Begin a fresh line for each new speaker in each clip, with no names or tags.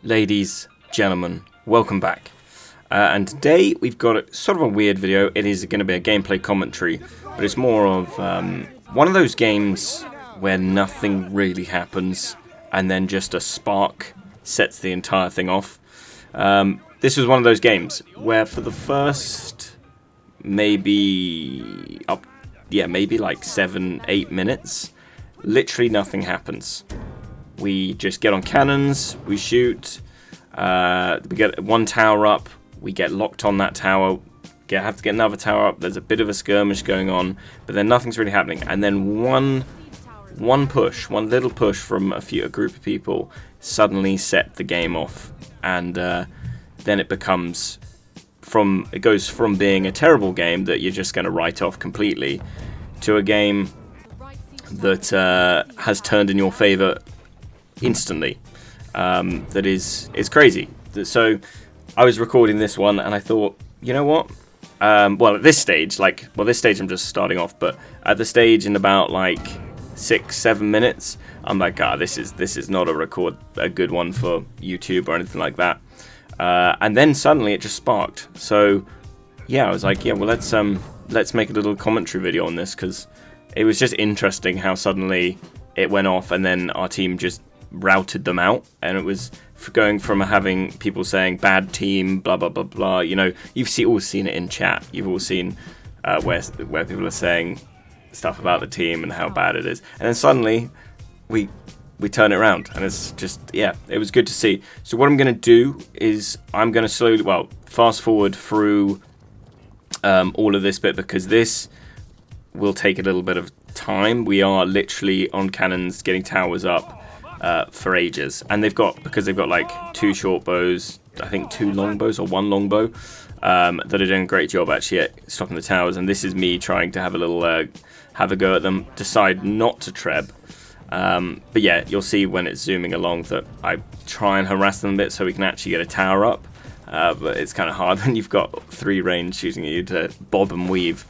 Ladies, gentlemen, welcome back. And today we've got sort of a weird video. It is going to be a gameplay commentary, but it's more of one of those games where nothing really happens and then just a spark sets the entire thing off. This was one of those games where for the first maybe like 7-8 minutes, literally nothing happens. We just get on cannons, we shoot, we get one tower up, we get locked on that tower, have to get another tower up, there's a bit of a skirmish going on, but then nothing's really happening. And then one little push from a group of people suddenly set the game off. And then it goes from being a terrible game that you're just going to write off completely to a game that has turned in your favor instantly. That is crazy. So I was recording this one and I thought, you know what? At this stage, I'm just starting off, but at the stage in about like 6-7 minutes, I'm like, this is not a good one for YouTube or anything like that. And then suddenly it just sparked. So yeah, I was like, let's make a little commentary video on this, because it was just interesting how suddenly it went off and then our team just routed them out. And it was going from having people saying bad team, blah blah blah blah. You know, you've all seen it in chat. You've all seen where people are saying stuff about the team and how bad it is, and then suddenly we turn it around, and it's just, it was good to see. So what I'm going to do is I'm going to slowly, fast forward through all of this bit, because this will take a little bit of time. We are literally on cannons getting towers up for ages, and because they've got like 2 short bows, I think 2 long bows or 1 long bow, that are doing a great job actually at stopping the towers. And this is me trying to have a go at them, decide not to treb. But yeah, you'll see when it's zooming along that I try and harass them a bit so we can actually get a tower up. But it's kind of hard when you've got 3 range shooting at you to bob and weave.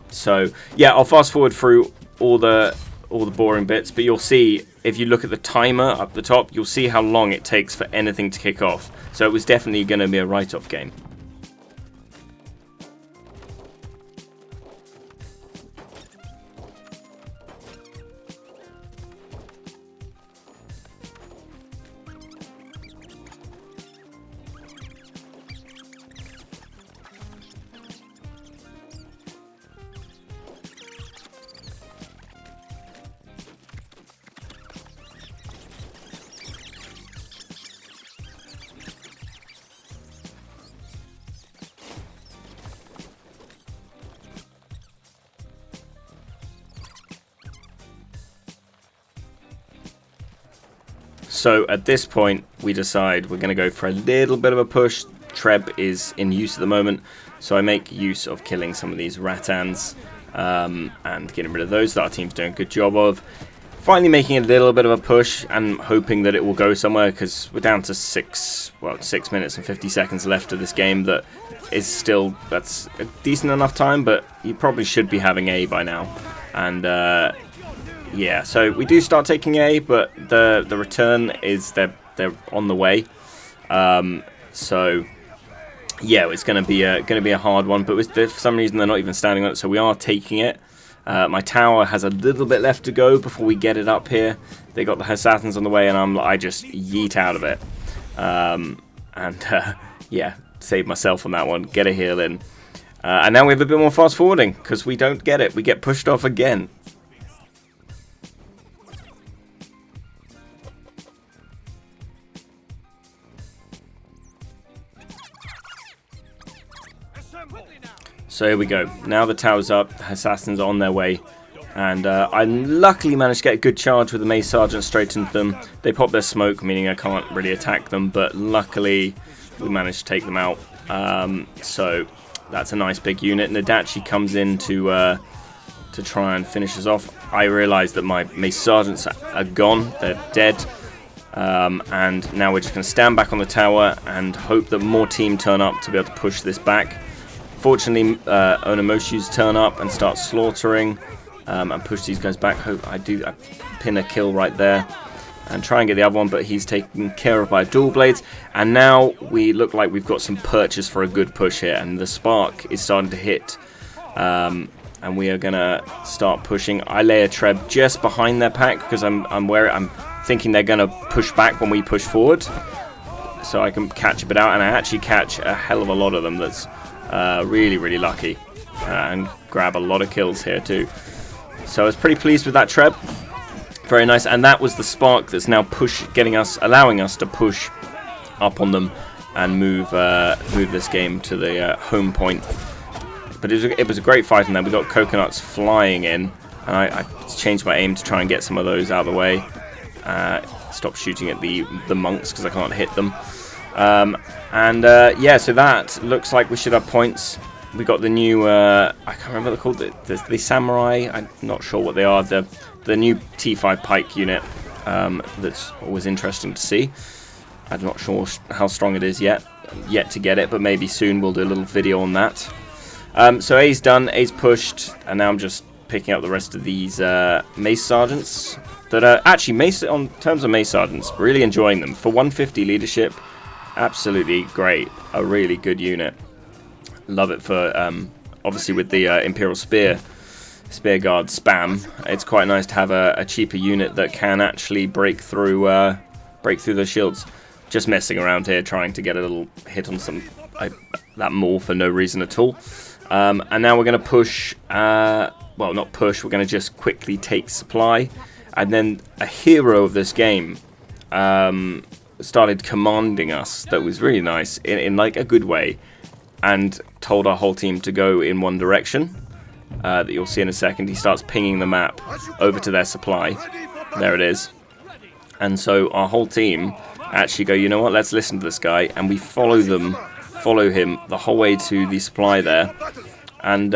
So yeah, I'll fast forward through all the boring bits, but you'll see, if you look at the timer up the top, you'll see how long it takes for anything to kick off. So it was definitely going to be a write-off game. So at this point, we decide we're going to go for a little bit of a push. Treb is in use at the moment, so I make use of killing some of these Rattans and getting rid of those that our team's doing a good job of. Finally making a little bit of a push and hoping that it will go somewhere, because we're down to 6 minutes and 50 seconds left of this game. That's a decent enough time, but you probably should be having A by now. And yeah, so we do start taking A, but the return is they're on the way. So yeah, it's going to be a hard one. But for some reason they're not even standing on it, so we are taking it. My tower has a little bit left to go before we get it up here. They got the Assassins on the way, and I just yeet out of it. Yeah, save myself on that one. Get a heal in, and now we have a bit more fast forwarding because we don't get it. We get pushed off again. So here we go. Now the tower's up, Assassins are on their way, and I luckily managed to get a good charge with the Mace Sergeant straight into them. They pop their smoke, meaning I can't really attack them, but luckily we managed to take them out. So that's a nice big unit. Nadachi comes in to try and finish us off. I realised that my Mace Sergeants are gone, they're dead. And now we're just going to stand back on the tower and hope that more team turn up to be able to push this back. Fortunately, Onomoshu's turn up and start slaughtering and push these guys back. Hope I pin a kill right there. and try and get the other one, but he's taken care of by dual blades. And now we look like we've got some purchase for a good push here, and the spark is starting to hit, and we are gonna start pushing. I lay a treb just behind their pack because I'm thinking they're gonna push back when we push forward, so I can catch a bit out, and I actually catch a hell of a lot of them. That's really lucky, and grab a lot of kills here too. So I was pretty pleased with that treb. Very nice, and that was the spark that's now allowing us to push up on them and move this game to the home point. But it was a great fight, and then we got coconuts flying in, and I changed my aim to try and get some of those out of the way. Stop shooting at the monks because I can't hit them. Yeah, so that looks like we should have points. We got the new I can't remember what they're called, the samurai. I'm not sure what they are. The new T5 pike unit, that's always interesting to see. I'm not sure how strong it is yet to get it, but maybe soon we'll do a little video on that. So A's done, A's pushed, and now I'm just picking up the rest of these mace sergeants. That are actually on terms of mace sergeants, really enjoying them. For 150 leadership, absolutely great. A really good unit. Love it for obviously with the Imperial Spear Guard spam. It's quite nice to have a cheaper unit that can actually break through the shields. Just messing around here, trying to get a little hit on that maul for no reason at all. And now we're going to push. Well, not push. We're going to just quickly take supply, and then a hero of this game started commanding us. That was really nice in like a good way, and told our whole team to go in one direction. That you'll see in a second. He starts pinging the map over to their supply. There it is. And so our whole team actually go, you know what, let's listen to this guy, and we follow him the whole way to the supply there, and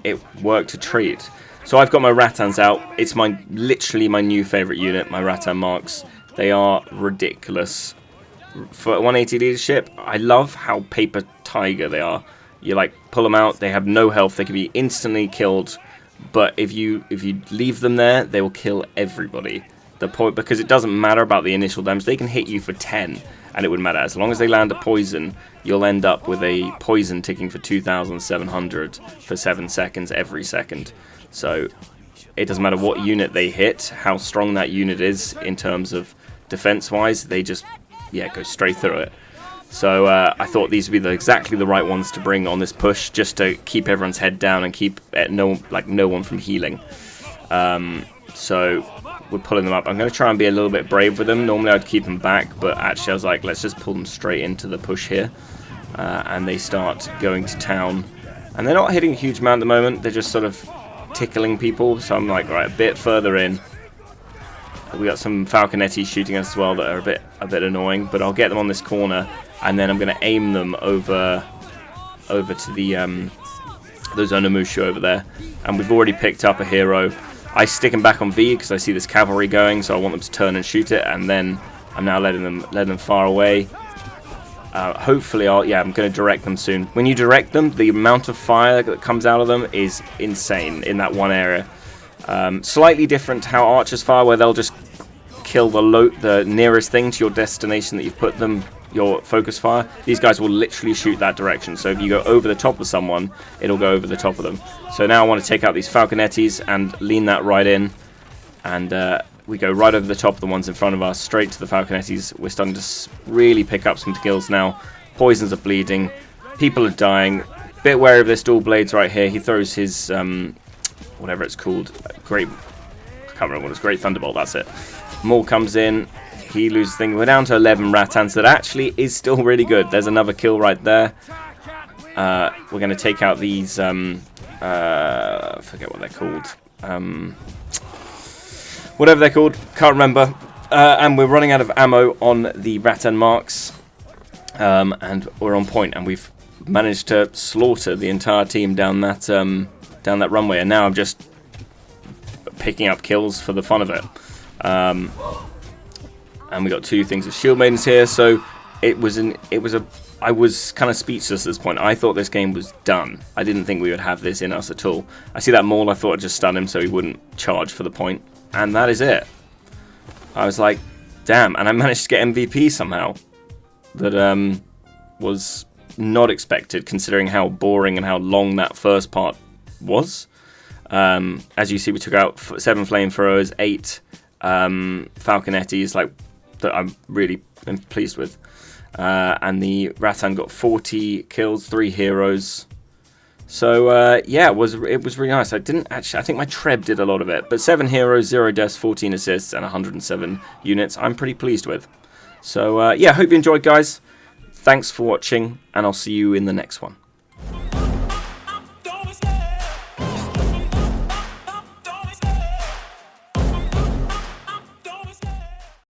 it worked a treat. So I've got my Rattans out. It's literally my new favorite unit, my Rattan Marks. They are ridiculous. For 180 leadership, I love how paper tiger they are. You like pull them out, they have no health, they can be instantly killed, but if you leave them there, they will kill everybody. The point, because it doesn't matter about the initial damage, they can hit you for 10 and it wouldn't matter. As long as they land a poison, you'll end up with a poison ticking for 2,700 for 7 seconds every second. So it doesn't matter what unit they hit, how strong that unit is in terms of defense wise, they just go straight through it. So I thought these would be exactly the right ones to bring on this push, just to keep everyone's head down and keep no one from healing. So we're pulling them up. I'm going to try and be a little bit brave with them. Normally I'd keep them back, but actually I was like, let's just pull them straight into the push here. And they start going to town. And they're not hitting a huge amount at the moment. They're just sort of tickling people. So I'm like, right, a bit further in. We got some Falconetti shooting us as well that are a bit annoying, but I'll get them on this corner, and then I'm going to aim them over to the those Onomushu over there. And we've already picked up a hero. I stick him back on V because I see this cavalry going, so I want them to turn and shoot it, and then I'm now letting them far away. Hopefully I'm going to direct them soon. When you direct them, the amount of fire that comes out of them is insane in that one area. Slightly different how archers fire, where they'll just kill the nearest thing to your destination that you've put them, your focus fire. These guys will literally shoot that direction. So if you go over the top of someone, it'll go over the top of them. So now I want to take out these Falconettis and lean that right in. And we go right over the top of the ones in front of us, straight to the Falconettis. We're starting to really pick up some kills now. Poisons are bleeding. People are dying. Bit wary of this dual blades right here. He throws his... whatever it's called, I can't remember what it's, Great Thunderbolt, that's it. Maul comes in, he loses thing. We're down to 11 Rattans. That actually is still really good. There's another kill right there. We're going to take out these, I forget what they're called. Whatever they're called, can't remember. And we're running out of ammo on the Rattan Marks. And we're on point, and we've managed to slaughter the entire team down that runway, and now I'm just picking up kills for the fun of it. And we got 2 things of shield maidens here, so I was kind of speechless at this point. I thought this game was done. I didn't think we would have this in us at all. I see that Maul, I thought I'd just stun him so he wouldn't charge for the point, and that is it. I was like, damn, and I managed to get MVP somehow. That was not expected, considering how boring and how long that first part was. As you see, we took out 7 flamethrowers, 8 falconettis, like that I'm really pleased with. And the Rattan got 40 kills, 3 heroes. So yeah, it was really nice. I think my Treb did a lot of it, but 7 heroes, 0 deaths, 14 assists, and 107 units. I'm pretty pleased with. So yeah, hope you enjoyed, guys. Thanks for watching, and I'll see you in the next one.